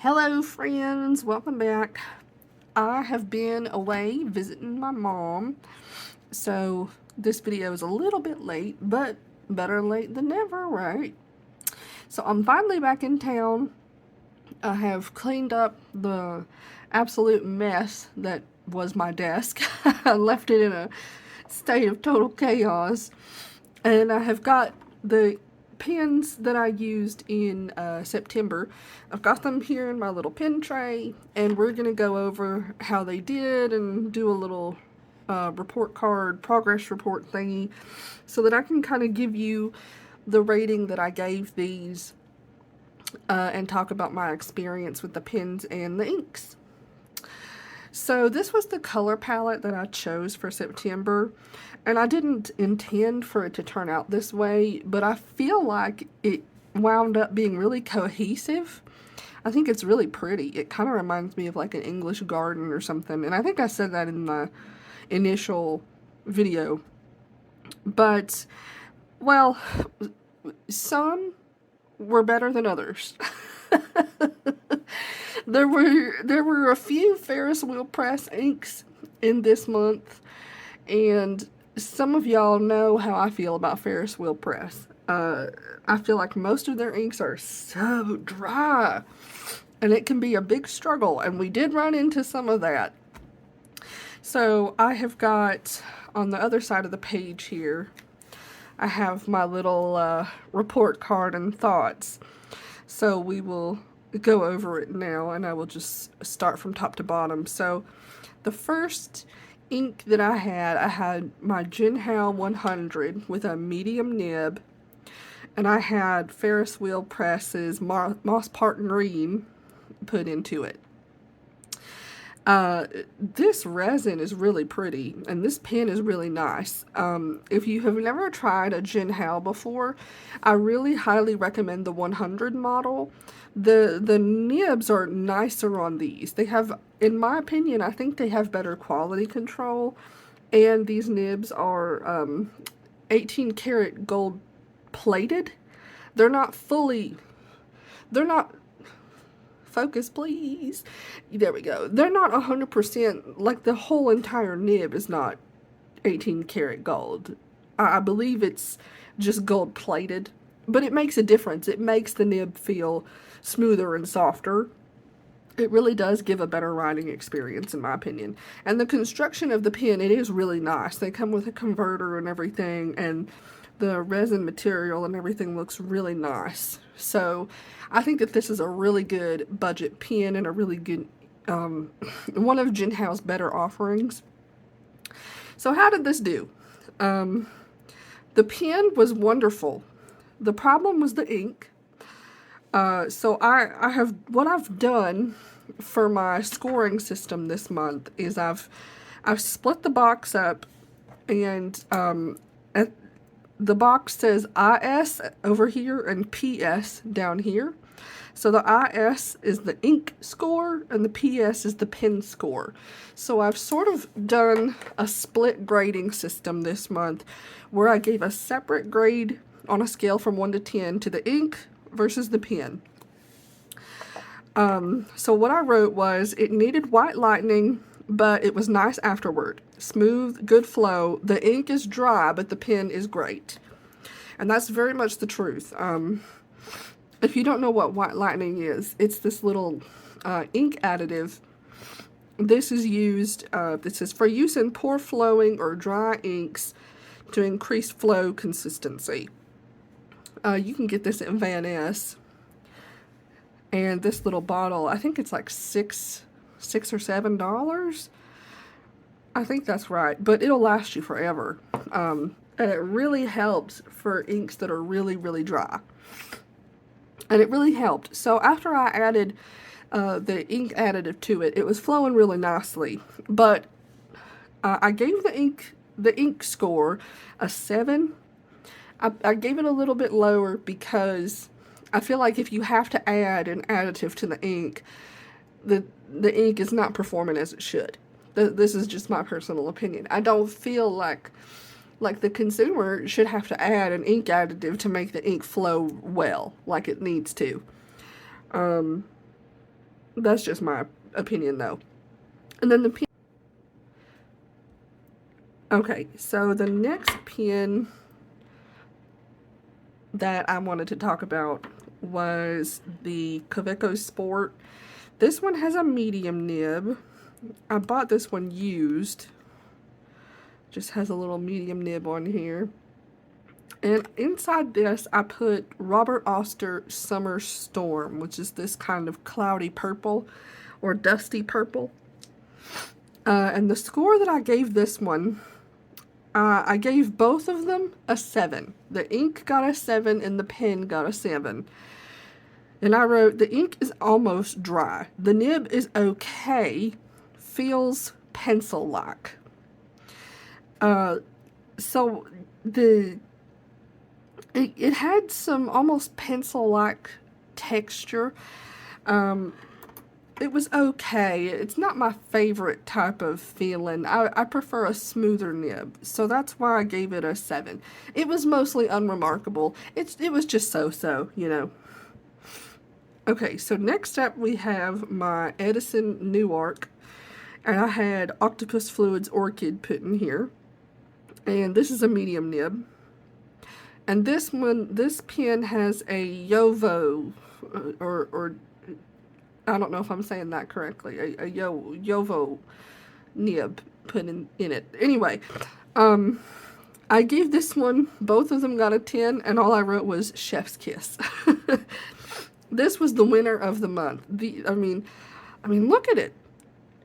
Hello friends, welcome back. I have been away visiting my mom, so this video is a little bit late, but better late than never, right? So I'm finally back in town. I have cleaned up the absolute mess that was my desk. I left it in a state of total chaos, and I have got the pens that I used in September. I've got them here in my little pen tray, and we're going to go over how they did and do a little report card, progress report thingy, so that I can kind of give you the rating that I gave these and talk about my experience with the pens and the inks. So this was the color palette that I chose for September, and I didn't intend for it to turn out this way, but I feel like it wound up being really cohesive. I think it's really pretty. It kind of reminds me of like an English garden or something, and I think I said that in the initial video. But, well, some were better than others. There were a few Ferris wheel press inks in this month, and some of y'all know how I feel about Ferris wheel press. I feel like most of their inks are so dry, and it can be a big struggle, and we did run into some of that. So I have got, on the other side of the page here, I have my little report card and thoughts. So we will go over it now, and I will just start from top to bottom. So the first ink that I had my Jinhao 100 with a medium nib, and I had Ferris Wheel Press's Moss Park Green put into it. This resin is really pretty, and this pen is really nice. If you have never tried a Jinhao before, I really highly recommend the 100 model. The nibs are nicer on these. They have, in my opinion, I think they have better quality control, and these nibs are 18 karat gold plated. They're not focus please. There we go. They're not 100%, like the whole entire nib is not 18 karat gold. I believe it's just gold plated, but it makes a difference. It makes the nib feel smoother and softer. It really does give a better writing experience, in my opinion. And the construction of the pen, it is really nice. They come with a converter and everything, and the resin material and everything looks really nice. So I think that this is a really good budget pen and a really good, one of Jinhao's better offerings. So how did this do? The pen was wonderful. The problem was the ink. So I have, what I've done for my scoring system this month is I've split the box up, and the box says IS over here and PS down here. So the IS is the ink score and the PS is the pen score. So I've sort of done a split grading system this month where I gave a separate grade on a scale from 1 to 10 to the ink versus the pen. So what I wrote was, it needed white lightning, but it was nice afterward. Smooth, good flow. The ink is dry, but the pen is great. And that's very much the truth. If you don't know what white lightning is, it's this little ink additive. This is used, this is for use in poor flowing or dry inks to increase flow consistency. You can get this at Van Ness. And this little bottle, I think it's like $6 or $7. I think that's right, but it'll last you forever. And it really helps for inks that are really, really dry. And it really helped. So after I added the ink additive to it, it was flowing really nicely. But I gave the ink score a 7. I gave it a little bit lower because I feel like if you have to add an additive to the ink, the ink is not performing as it should. This is just my personal opinion. I don't feel like the consumer should have to add an ink additive to make the ink flow well, like it needs to. That's just my opinion, though. And then the pen. Okay, so the next pen that I wanted to talk about was the Kaweco Sport. This one has a medium nib. I bought this one used. Just has a little medium nib on here. And inside this, I put Robert Oster Summer Storm, which is this kind of cloudy purple or dusty purple. And the score that I gave this one, I gave both of them a 7. The ink got a 7 and the pen got a 7. And I wrote, the ink is almost dry. The nib is okay, feels pencil-like. So it had some almost pencil-like texture. It was okay. It's not my favorite type of feeling. I prefer a smoother nib, so that's why I gave it a 7. It was mostly unremarkable. It was just so, you know. Okay, so next up we have my Edison Newark, and I had Octopus Fluids Orchid put in here, and this is a medium nib. And this pen has a Yovo, or I don't know if I'm saying that correctly, a Yovo nib put in it. Anyway, I gave this one, both of them got a 10, and all I wrote was Chef's Kiss. This was the winner of the month. I mean, look at it.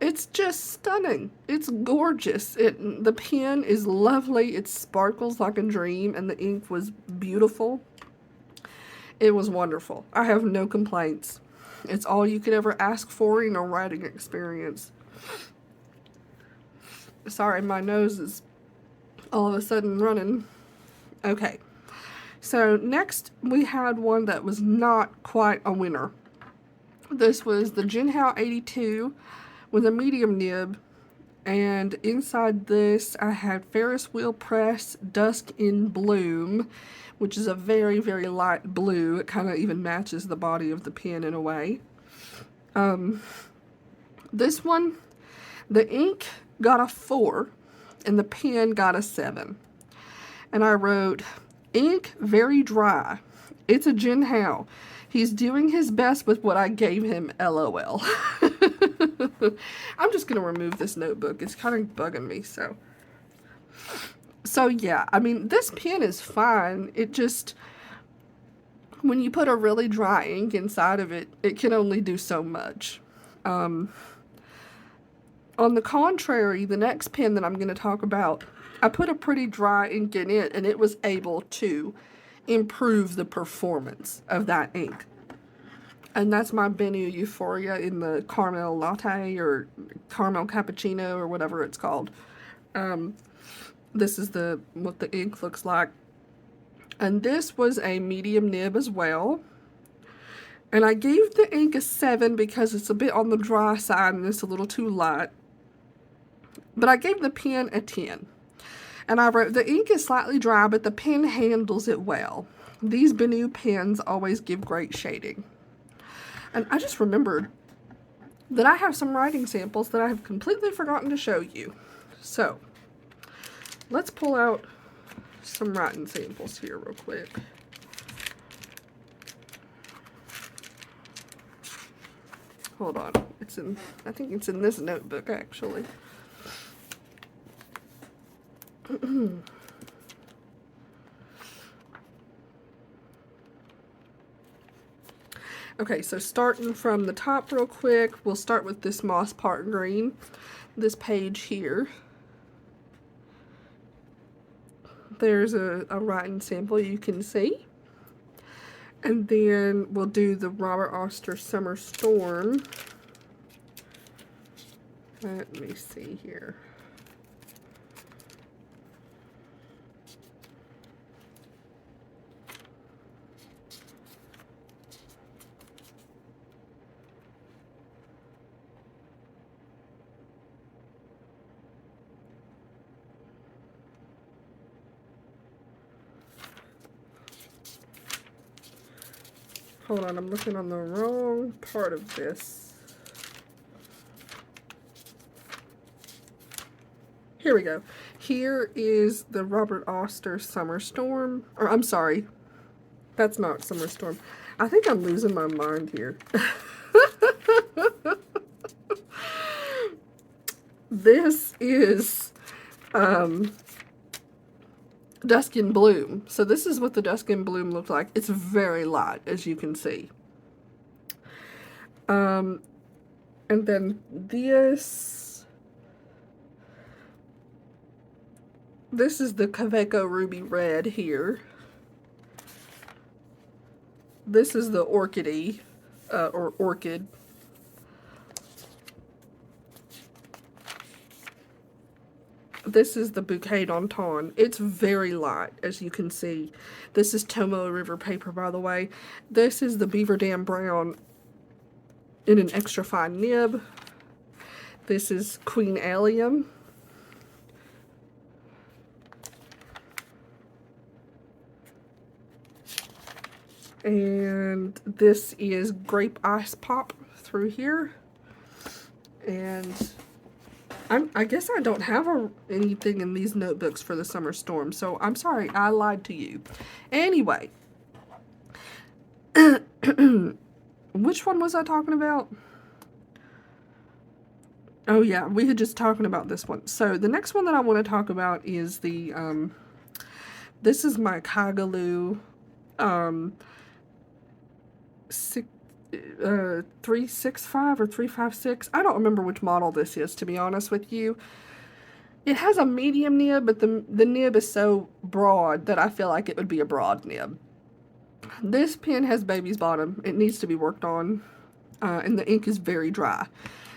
It's just stunning. It's gorgeous. The pen is lovely. It sparkles like a dream, and the ink was beautiful. It was wonderful. I have no complaints. It's all you could ever ask for in a writing experience. Sorry, my nose is all of a sudden running. Okay. So next we had one that was not quite a winner. This was the Jinhao 82 with a medium nib, and inside this I had Ferris Wheel Press Dusk in Bloom, which is a very, very light blue. It kind of even matches the body of the pen in a way. This one, the ink got a 4 and the pen got a 7. And I wrote, ink very dry. It's a Jinhao. He's doing his best with what I gave him, LOL. I'm just going to remove this notebook. It's kind of bugging me, so. So, yeah, I mean, this pen is fine. It just, when you put a really dry ink inside of it, it can only do so much. On the contrary, the next pen that I'm going to talk about, I put a pretty dry ink in it, and it was able to improve the performance of that ink. And that's my Bennu Euphoria in the caramel latte or caramel cappuccino or whatever it's called. This is what the ink looks like. And this was a medium nib as well. And I gave the ink a 7 because it's a bit on the dry side and it's a little too light. But I gave the pen a 10. And I wrote, the ink is slightly dry, but the pen handles it well. These Bennu pens always give great shading. And I just remembered that I have some writing samples that I have completely forgotten to show you. So, let's pull out some writing samples here real quick. Hold on. I think it's in this notebook, actually. Okay, so starting from the top real quick, we'll start with this Moss Park Green, this page here. There's a writing sample you can see. And then we'll do the Robert Oster Summer Storm. Let me see here. Hold on, I'm looking on the wrong part of this. Here we go. Here is the Robert Oster Summer Storm. Or, I'm sorry. That's not Summer Storm. I think I'm losing my mind here. This is Dusk in Bloom. So this is what the Dusk in Bloom looked like. It's very light, as you can see. And then this is the Kaveco Ruby Red here. This is the Orchidy, or Orchid. This is the Bouquet d'Automne. It's very light, as you can see. This is Tomoe River paper, by the way. This is the Beaver Dam Brown in an extra fine nib. This is Queen Allium. And this is Grape Ice Pop through here. And I guess I don't have anything in these notebooks for the Summer Storm, so I'm sorry, I lied to you. Anyway, which one was I talking about? Oh yeah, we had just talking about this one. So the next one that I want to talk about is the, this is my Kagaloo 365 or 356. I don't remember which model this is, to be honest with you. It has a medium nib, but the nib is so broad that I feel like it would be a broad nib. This pen has baby's bottom. It needs to be worked on, and the ink is very dry.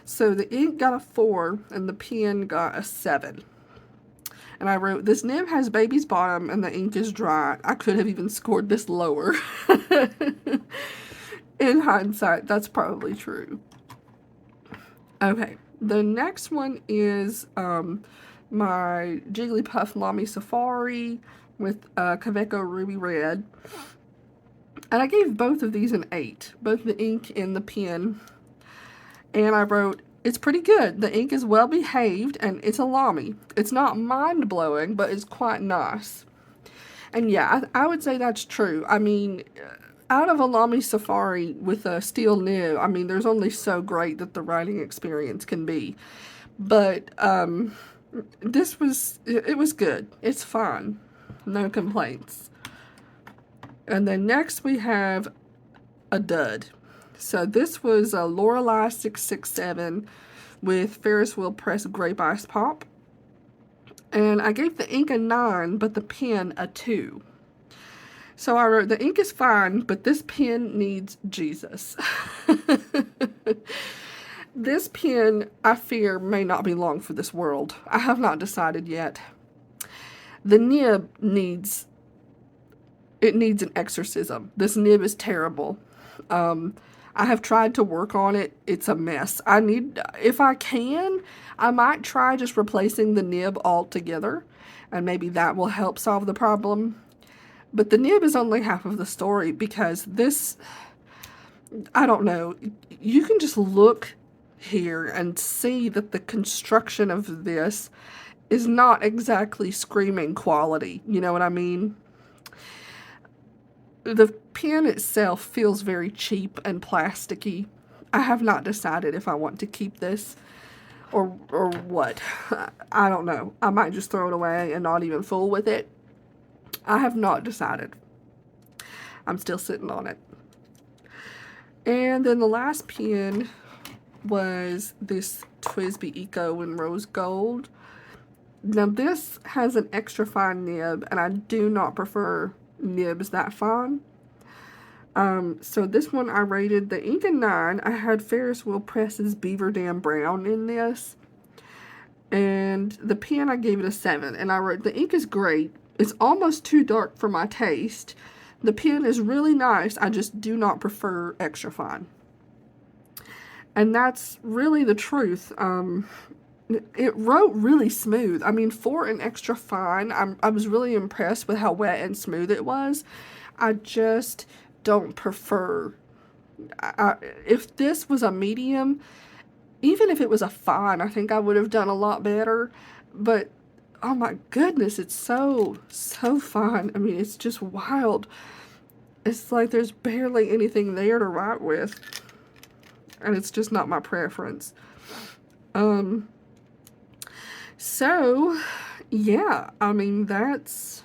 So the ink got a 4 and the pen got a 7. And I wrote, this nib has baby's bottom and the ink is dry. I could have even scored this lower. In hindsight, that's probably true. Okay, the next one is my Jigglypuff Lamy Safari with Kaveco Ruby Red. And I gave both of these an 8, both the ink and the pen. And I wrote, it's pretty good. The ink is well behaved and it's a Lamy. It's not mind-blowing, but it's quite nice. And yeah, I would say that's true. I mean, out of a Lamy Safari with a steel nib, I mean, there's only so great that the writing experience can be. But it was good. It's fine. No complaints. And then next we have a dud. So this was a Lorelei 667 with Ferris Wheel Press Grape Ice Pop. And I gave the ink a 9, but the pen a 2. So I wrote, the ink is fine, but this pen needs Jesus. This pen, I fear, may not be long for this world. I have not decided yet. The nib needs an exorcism. This nib is terrible. I have tried to work on it. It's a mess. If I can, I might try just replacing the nib altogether, and maybe that will help solve the problem. But the nib is only half of the story, because this, I don't know, you can just look here and see that the construction of this is not exactly screaming quality. You know what I mean? The pen itself feels very cheap and plasticky. I have not decided if I want to keep this or what. I don't know. I might just throw it away and not even fool with it. I have not decided. I'm still sitting on it. And then the last pen was this TWSBI Eco in Rose Gold. Now this has an extra fine nib, and I do not prefer nibs that fine. So this one I rated the ink a 9. I had Ferris Wheel Press's Beaver Dam Brown in this. And the pen, I gave it a 7. And I wrote, the ink is great. It's almost too dark for my taste. The pen is really nice. I just do not prefer extra fine. And that's really the truth. It wrote really smooth. I mean, for an extra fine, I was really impressed with how wet and smooth it was. I just don't prefer. If this was a medium, even if it was a fine, I think I would have done a lot better. But oh my goodness, it's so, so fun. I mean, it's just wild. It's like there's barely anything there to write with. And it's just not my preference. So, yeah, I mean, that's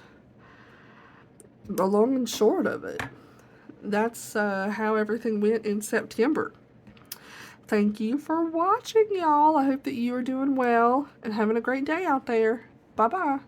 the long and short of it. That's how everything went in September. Thank you for watching, y'all. I hope that you are doing well and having a great day out there. Bye-bye.